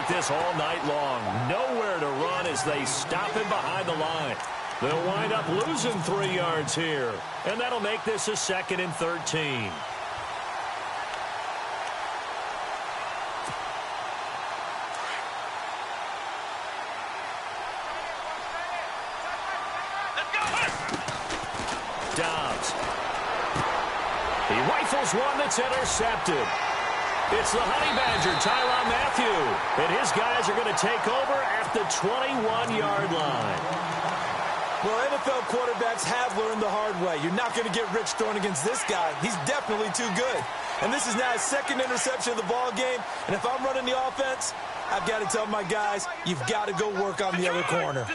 like this all night long. Nowhere to run as they stop him behind the line. They'll wind up losing 3 yards here. And that'll make this a 2nd and 13. Dobbs. He rifles one that's intercepted. It's the Honey Badger, Tyrann Mathieu. And his guys are going to take over at the 21-yard line. Well, NFL quarterbacks have learned the hard way. You're not going to get rich throwing against this guy. He's definitely too good. And this is now his 2nd interception of the ball game. And if I'm running the offense, I've got to tell my guys, you've got to go work on the other corner.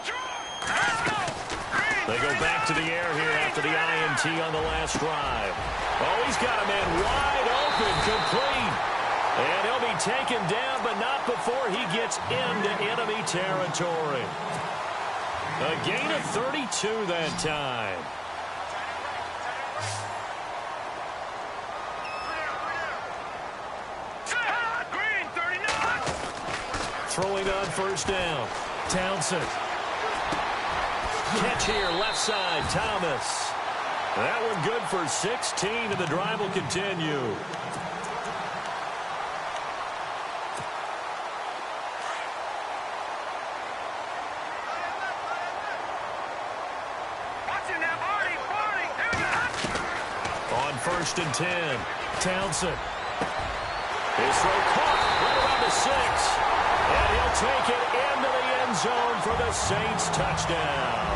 They go back to the air here after the INT on the last drive. Oh, he's got a man wide open, complete. And he'll be taken down, but not before he gets into enemy territory. A gain of 32 that time. Throwing on first down. Townsend. Catch here, left side, Thomas. That one good for 16, and the drive will continue. On 1st and 10, Townsend. His throw caught right around the 6. And he'll take it into the end zone for the Saints touchdown.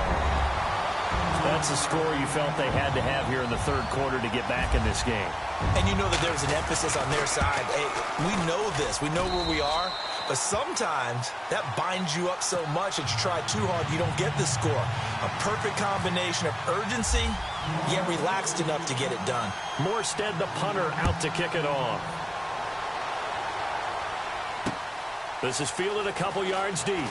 That's the score you felt they had to have here in the 3rd quarter to get back in this game. And you know that there's an emphasis on their side. Hey, we know this. We know where we are. But sometimes that binds you up so much that you try too hard, you don't get the score. A perfect combination of urgency, yet relaxed enough to get it done. Morstead, the punter, out to kick it off. This is fielded a couple yards deep.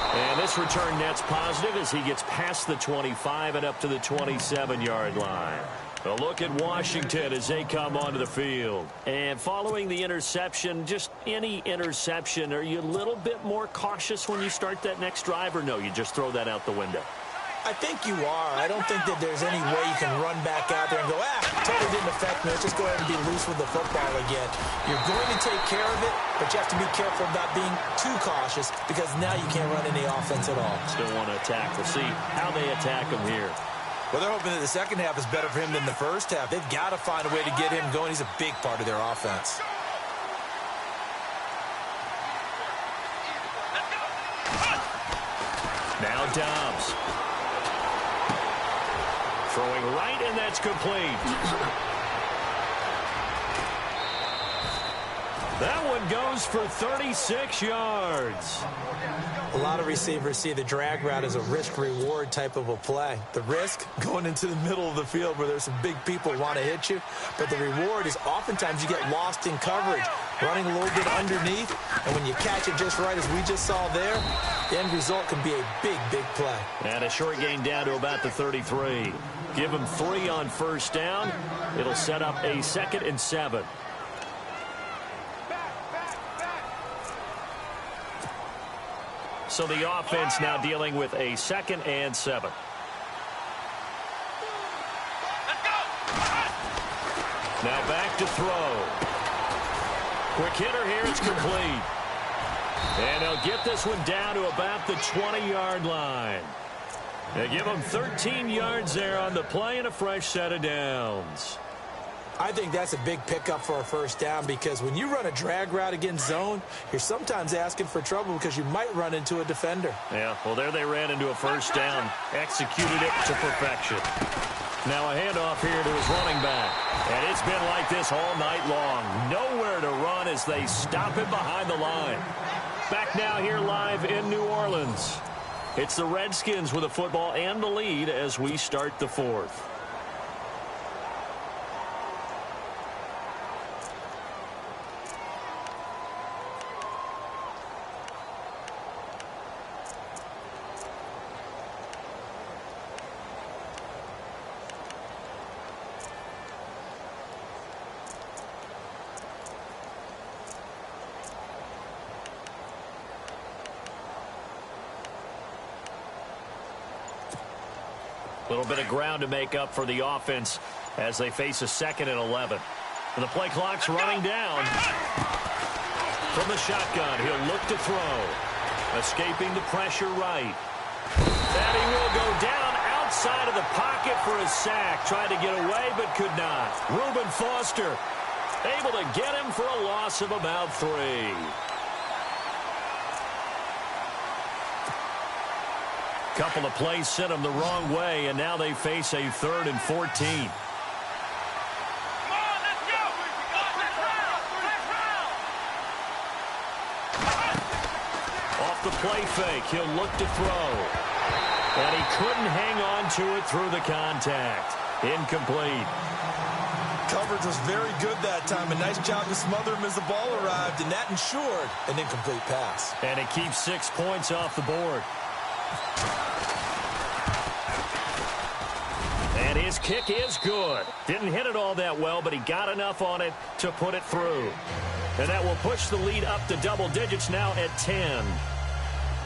And this return net's positive as he gets past the 25 and up to the 27-yard line. A look at Washington as they come onto the field. And following the interception, just any interception, are you a little bit more cautious when you start that next drive, or no, you just throw that out the window? I think you are. I don't think that there's any way you can run back out there and go, totally didn't affect me. Let's just go ahead and be loose with the football again. You're going to take care of it, but you have to be careful about being too cautious because now you can't run any offense at all. Still want to attack. We'll see how they attack him here. Well, they're hoping that the second half is better for him than the first half. They've got to find a way to get him going. He's a big part of their offense. Now Dobbs. Throwing right, and that's complete. That one goes for 36 yards. A lot of receivers see the drag route as a risk-reward type of a play. The risk, going into the middle of the field where there's some big people who want to hit you. But the reward is oftentimes you get lost in coverage, running a little bit underneath. And when you catch it just right, as we just saw there, the end result can be a big, big play. And a short gain down to about the 33. Give him 3 on first down. It'll set up a 2nd and 7. So the offense now dealing with a 2nd and 7. Now back to throw. Quick hitter here, it's complete. And they'll get this one down to about the 20-yard line. They give them 13 yards there on the play and a fresh set of downs. I think that's a big pickup for a first down because when you run a drag route against zone, you're sometimes asking for trouble because you might run into a defender. Yeah, well, there they ran into a first down, executed it to perfection. Now a handoff here to his running back. And it's been like this all night long. Nowhere to run as they stop him behind the line. Back now here live in New Orleans. It's the Redskins with the football and the lead as we start the 4th. A little bit of ground to make up for the offense as they face a 2nd and 11. And the play clock's running down. From the shotgun, he'll look to throw. Escaping the pressure right. And he will go down outside of the pocket for a sack. Tried to get away, but could not. Reuben Foster able to get him for a loss of about 3. Couple of plays sent them the wrong way, and now they face a 3rd and 14. Off the play fake, he'll look to throw. And he couldn't hang on to it through the contact. Incomplete. Coverage was very good that time. A nice job to smother him as the ball arrived, and that ensured an incomplete pass. And it keeps 6 points off the board. And his kick is good. Didn't hit it all that well, but he got enough on it to put it through. And that will push the lead up to double digits now at 10.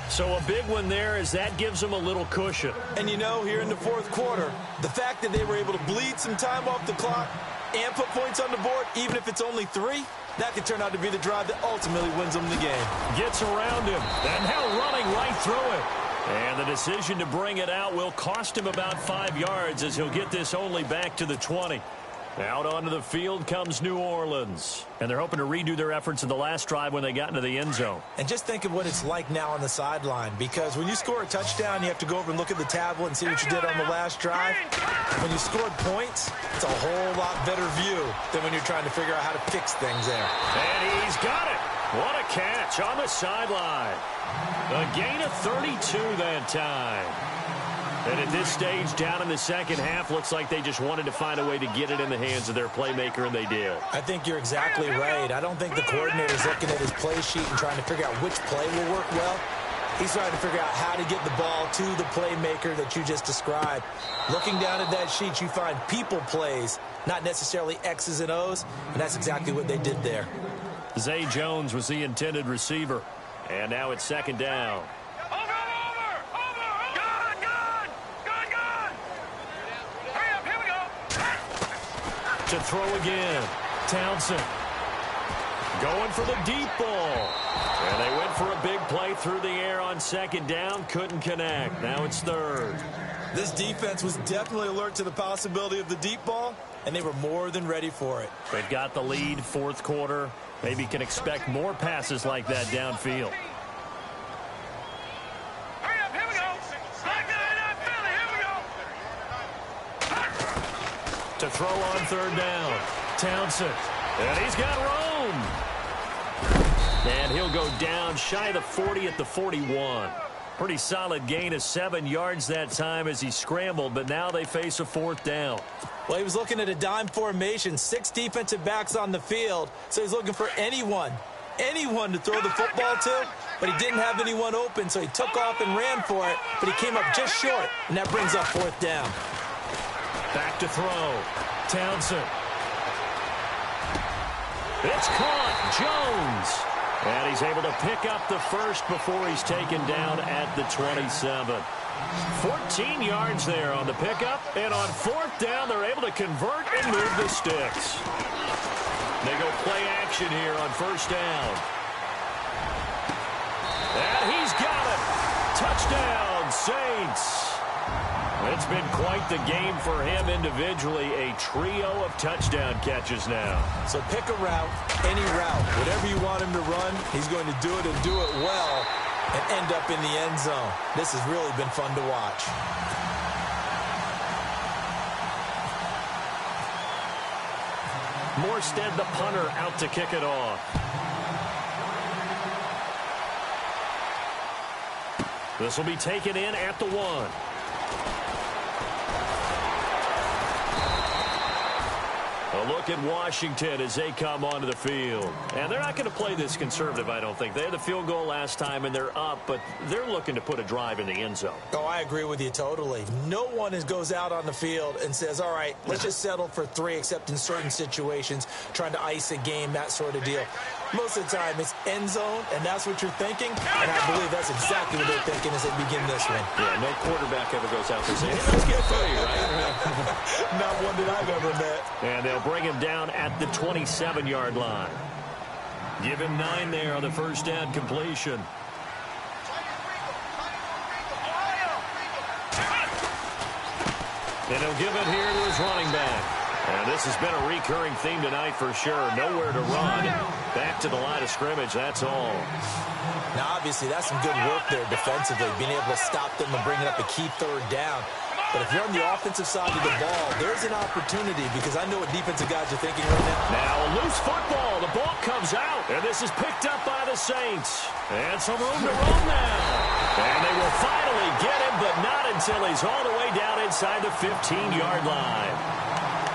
So a big one there as that gives them a little cushion. And you know, here in the 4th quarter, the fact that they were able to bleed some time off the clock and put points on the board, even if it's only 3, that could turn out to be the drive that ultimately wins them the game. Gets around him, and now running right through it. And the decision to bring it out will cost him about 5 yards as he'll get this only back to the 20. Out onto the field comes New Orleans. And they're hoping to redo their efforts in the last drive when they got into the end zone. And just think of what it's like now on the sideline, because when you score a touchdown, you have to go over and look at the tablet and see what you did on the last drive. When you scored points, it's a whole lot better view than when you're trying to figure out how to fix things there. And he's got it. What a catch on the sideline. A gain of 32 that time. And at this stage, down in the second half, looks like they just wanted to find a way to get it in the hands of their playmaker, and they did. I think you're exactly right. I don't think the coordinator's looking at his play sheet and trying to figure out which play will work well. He's trying to figure out how to get the ball to the playmaker that you just described. Looking down at that sheet, you find people plays, not necessarily X's and O's, and that's exactly what they did there. Zay Jones was the intended receiver, and now it's 2nd down. To throw again. Townsend going for the deep ball. And they went for a big play through the air on 2nd down. Couldn't connect. Now it's 3rd. This defense was definitely alert to the possibility of the deep ball, and they were more than ready for it. They've got the lead, 4th quarter. Maybe can expect more passes like that downfield. To throw on 3rd down. Townsend. And he's got room. And he'll go down shy of the 40 at the 41. Pretty solid gain of 7 yards that time as he scrambled, but now they face a 4th down. Well, he was looking at a dime formation, 6 defensive backs on the field, so he's looking for anyone to throw the football to, but he didn't have anyone open, so he took off and ran for it, but he came up just short, and that brings up 4th down. Back to throw. Townsend. It's caught. Jones. And he's able to pick up the first before he's taken down at the 27. 14 yards there on the pickup. And on 4th down, they're able to convert and move the sticks. They go play action here on 1st down. And he's got it. Touchdown, Saints. It's been quite the game for him individually. A trio of touchdown catches now. So pick a route, any route. Whatever you want him to run, he's going to do it and do it well and end up in the end zone. This has really been fun to watch. Morstead, the punter, out to kick it off. This will be taken in at the 1. A look at Washington as they come onto the field. And they're not going to play this conservative, I don't think. They had the field goal last time, and they're up, but they're looking to put a drive in the end zone. Oh, I agree with you totally. No one goes out on the field and says, all right, let's just settle for 3, except in certain situations, trying to ice a game, that sort of deal. Most of the time, it's end zone, and that's what you're thinking. And I believe that's exactly what they're thinking as they begin this one. Yeah, no quarterback ever goes out there saying, hey, let's get 3, right? Not one that I've ever met. And they'll bring him down at the 27-yard line. Give him 9 there on the first down completion. And he'll give it here to his running back. And this has been a recurring theme tonight for sure. Nowhere to run. Back to the line of scrimmage, that's all. Now, obviously, that's some good work there defensively, being able to stop them and bringing up a key third down. But if you're on the offensive side of the ball, there's an opportunity because I know what defensive guys are thinking right now. Now a loose football. The ball comes out. And this is picked up by the Saints. And some room to run now. And they will finally get him, but not until he's all the way down inside the 15-yard line.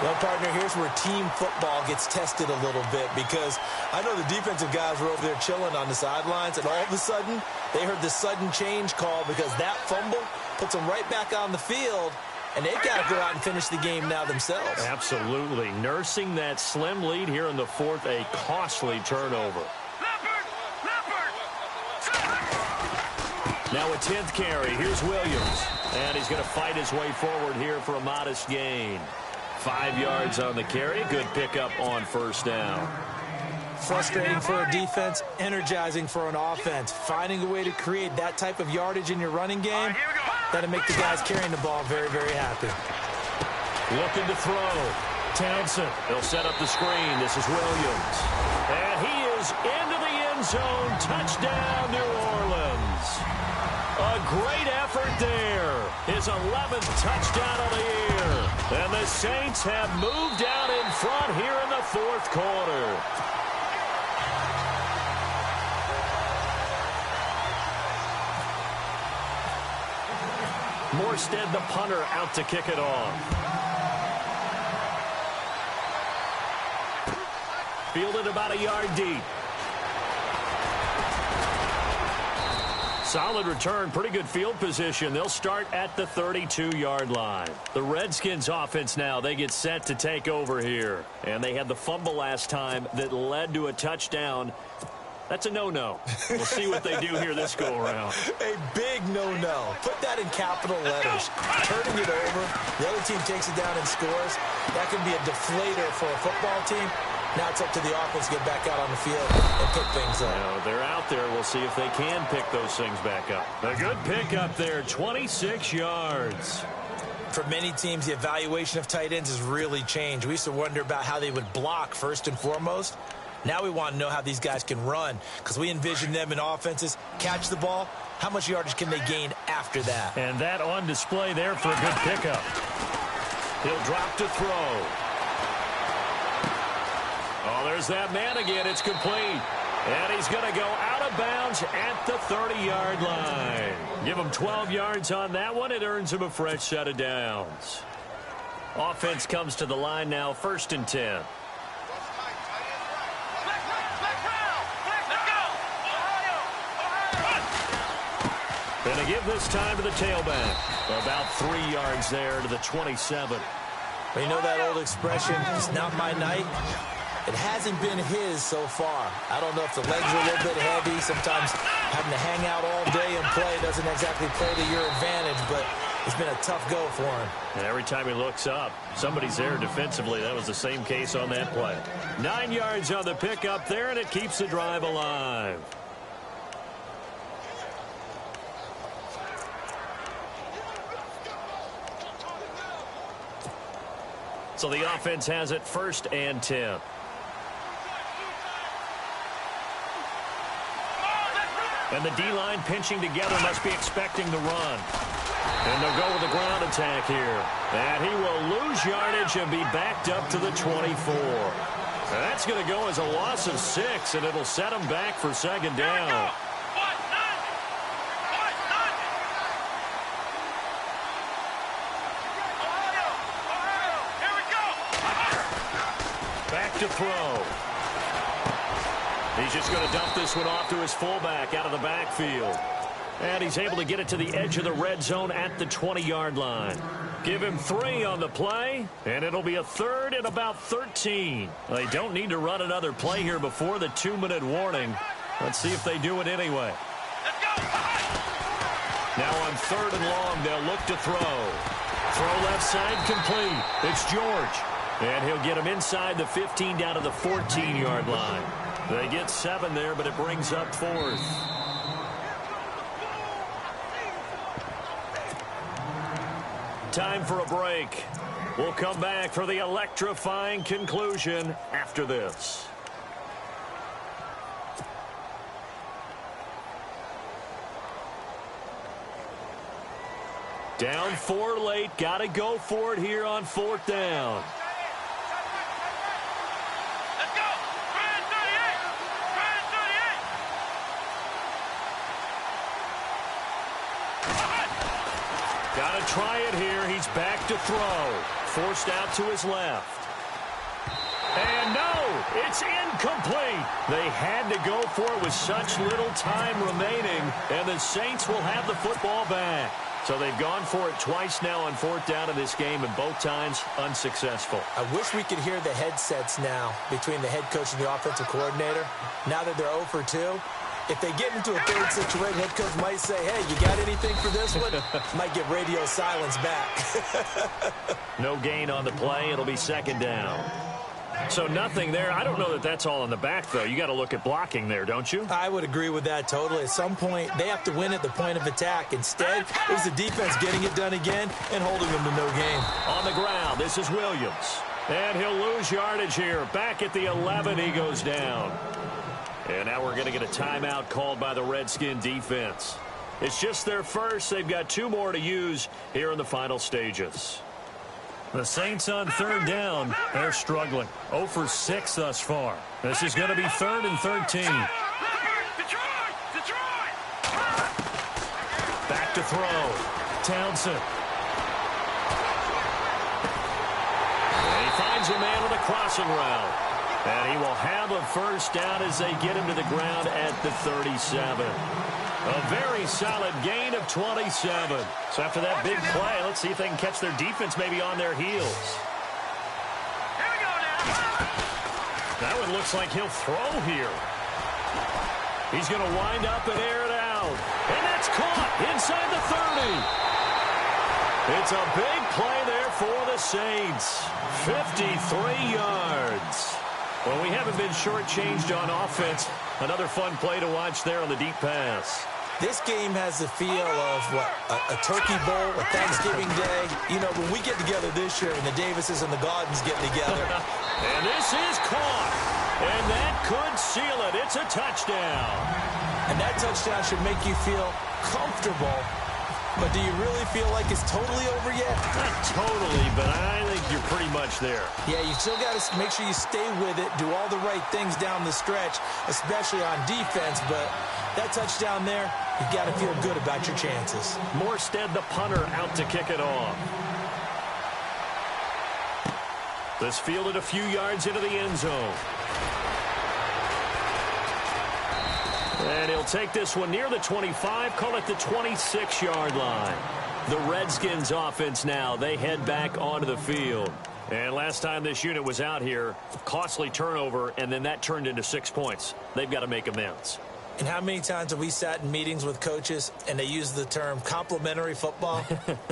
Well, partner, here's where team football gets tested a little bit because I know the defensive guys were over there chilling on the sidelines, and all of a sudden, they heard the sudden change call because that fumble puts them right back on the field, and they've got to go out and finish the game now themselves. Absolutely. Nursing that slim lead here in the fourth, a costly turnover. Now a 10th carry. Here's Williams, and he's going to fight his way forward here for a modest gain. 5 yards on the carry. Good pickup on first down. Frustrating for a defense, energizing for an offense. Finding a way to create that type of yardage in your running game, that'll make the guys carrying the ball very, very happy. Looking to throw. Townsend. They'll set up the screen. This is Williams. And he is into the end zone. Touchdown, New Orleans. A great effort there. His 11th touchdown of the year. And the Saints have moved out in front here in the fourth quarter. Morstead, the punter, out to kick it off. Fielded about a yard deep. Solid return, pretty good field position. They'll start at the 32-yard line. The Redskins offense now, they get set to take over here. And they had the fumble last time that led to a touchdown. That's a no-no. We'll see what they do here this go-around. A big no-no. Put that in capital letters. Turning it over, the other team takes it down and scores. That can be a deflator for a football team. Now it's up to the offense to get back out on the field and pick things up. Now, they're out there. We'll see if they can pick those things back up. A good pickup there, 26 yards. For many teams, the evaluation of tight ends has really changed. We used to wonder about how they would block first and foremost. Now we want to know how these guys can run because we envision them in offenses, catch the ball. How much yardage can they gain after that? And that on display there for a good pickup. He'll drop to throw. Oh, there's that man again. It's complete. And he's going to go out of bounds at the 30-yard line. Give him 12 yards on that one. It earns him a fresh set of downs. Offense comes to the line now, 1st and 10. Going to give this time to the tailback. About 3 yards there to the 27. Well, you know that old expression, it's not my night? It hasn't been his so far. I don't know if the legs are a little bit heavy. Sometimes having to hang out all day and play doesn't exactly play to your advantage, but it's been a tough go for him. And every time he looks up, somebody's there defensively. That was the same case on that play. 9 yards on the pickup there, and it keeps the drive alive. So the offense has it 1st and 10. And the D-line pinching together, must be expecting the run. And they'll go with the ground attack here. And he will lose yardage and be backed up to the 24. And that's going to go as a loss of 6, and it'll set him back for 2nd down. Back to throw. He's just going to dump this one off to his fullback out of the backfield. And he's able to get it to the edge of the red zone at the 20-yard line. Give him 3 on the play, and it'll be a third and about 13. They don't need to run another play here before the 2-minute warning. Let's see if they do it anyway. Now on 3rd and long, they'll look to throw. Throw left side complete. It's George. And he'll get him inside the 15 down to the 14-yard line. They get 7 there, but it brings up 4th. Time for a break. We'll come back for the electrifying conclusion after this. Down 4 late. Got to go for it here on 4th down. Let's go. Brian 38. Brian 38. Got to try it here. He's back to throw. Forced out to his left. And no, it's incomplete. They had to go for it with such little time remaining, and the Saints will have the football back. So they've gone for it twice now on 4th down in this game, and both times unsuccessful. I wish we could hear the headsets now between the head coach and the offensive coordinator. Now that they're 0 for 2, if they get into a third situation, head coach might say, hey, you got anything for this one? Might get radio silence back. No gain on the play. It'll be 2nd down. So nothing there. I don't know that that's all in the back, though. You got to look at blocking there, don't you? I would agree with that totally. At some point, they have to win at the point of attack. Instead, it was the defense getting it done again and holding them to no gain. On the ground, this is Williams. And he'll lose yardage here. Back at the 11, he goes down. And now we're going to get a timeout called by the Redskin defense. It's just their first. They've got 2 more to use here in the final stages. The Saints on 3rd down. They're struggling. 0 for 6 thus far. This is going to be 3rd and 13. Back to throw. Townsend. And he finds a man on a crossing route. And he will have a first down as they get him to the ground at the 37. A very solid gain of 27. So after that big play, let's see if they can catch their defense maybe on their heels. Here we go now. That one looks like he'll throw here. He's going to wind up and air it out. And that's caught inside the 30. It's a big play there for the Saints. 53 yards. Well, we haven't been shortchanged on offense. Another fun play to watch there on the deep pass. This game has the feel of, what, a turkey bowl, a Thanksgiving day. You know, when we get together this year and the Davises and the Gaudens get together. And this is caught. And that could seal it. It's a touchdown. And that touchdown should make you feel comfortable. But do you really feel like it's totally over yet? Not totally, but I think you're pretty much there. Yeah, you still got to make sure you stay with it, do all the right things down the stretch, especially on defense. But that touchdown there, you got to feel good about your chances. Morstead, the punter, out to kick it off. This fielded a few yards into the end zone. And he'll take this one near the 25, call it the 26-yard line. The Redskins offense now, they head back onto the field. And last time this unit was out here, costly turnover, and then that turned into 6 points. They've got to make amends. And how many times have we sat in meetings with coaches and they use the term complementary football?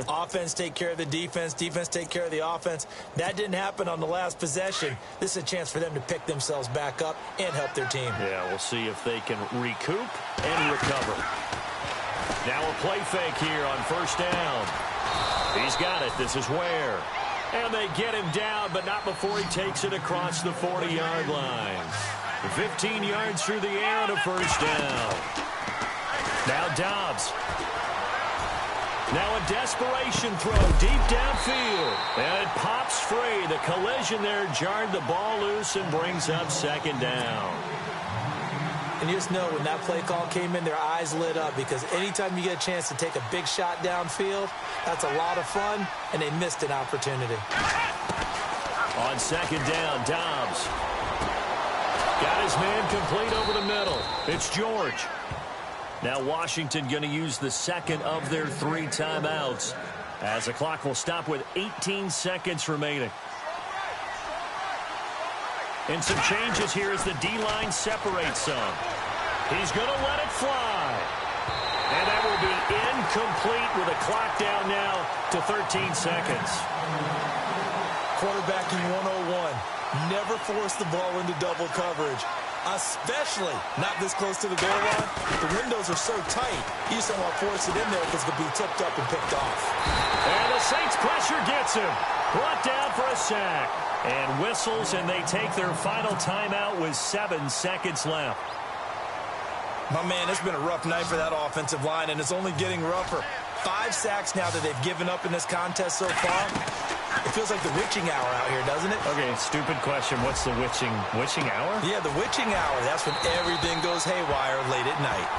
Offense take care of the defense, defense take care of the offense. That didn't happen on the last possession. This is a chance for them to pick themselves back up and help their team. Yeah, we'll see if they can recoup and recover. Now a play fake here on 1st down. He's got it. This is Ware. And they get him down, but not before he takes it across the 40-yard line. 15 yards through the air on a 1st down. Now Dobbs. Now a desperation throw deep downfield. And it pops free. The collision there jarred the ball loose and brings up 2nd down. And you just know when that play call came in, their eyes lit up because anytime you get a chance to take a big shot downfield, that's a lot of fun, and they missed an opportunity. On 2nd down, Dobbs. Got his man complete over the middle. It's George. Now Washington going to use the 2nd of their 3 timeouts. as the clock will stop with 18 seconds remaining. And some changes here as the D-line separates some. He's going to let it fly. And that will be incomplete with a clock down now to 13 seconds. Quarterbacking 101. Never force the ball into double coverage, especially not this close to the goal line. The windows are so tight, you just don't want to force it in there because it could be tipped up and picked off. And the Saints pressure gets him. Brought down for a sack. And whistles, and they take their final timeout with 7 seconds left. My man, it's been a rough night for that offensive line, and it's only getting rougher. 5 sacks now that they've given up in this contest so far. It feels like the witching hour out here, doesn't it? Okay, stupid question. What's the witching hour? Yeah, the witching hour. That's when everything goes haywire late at night.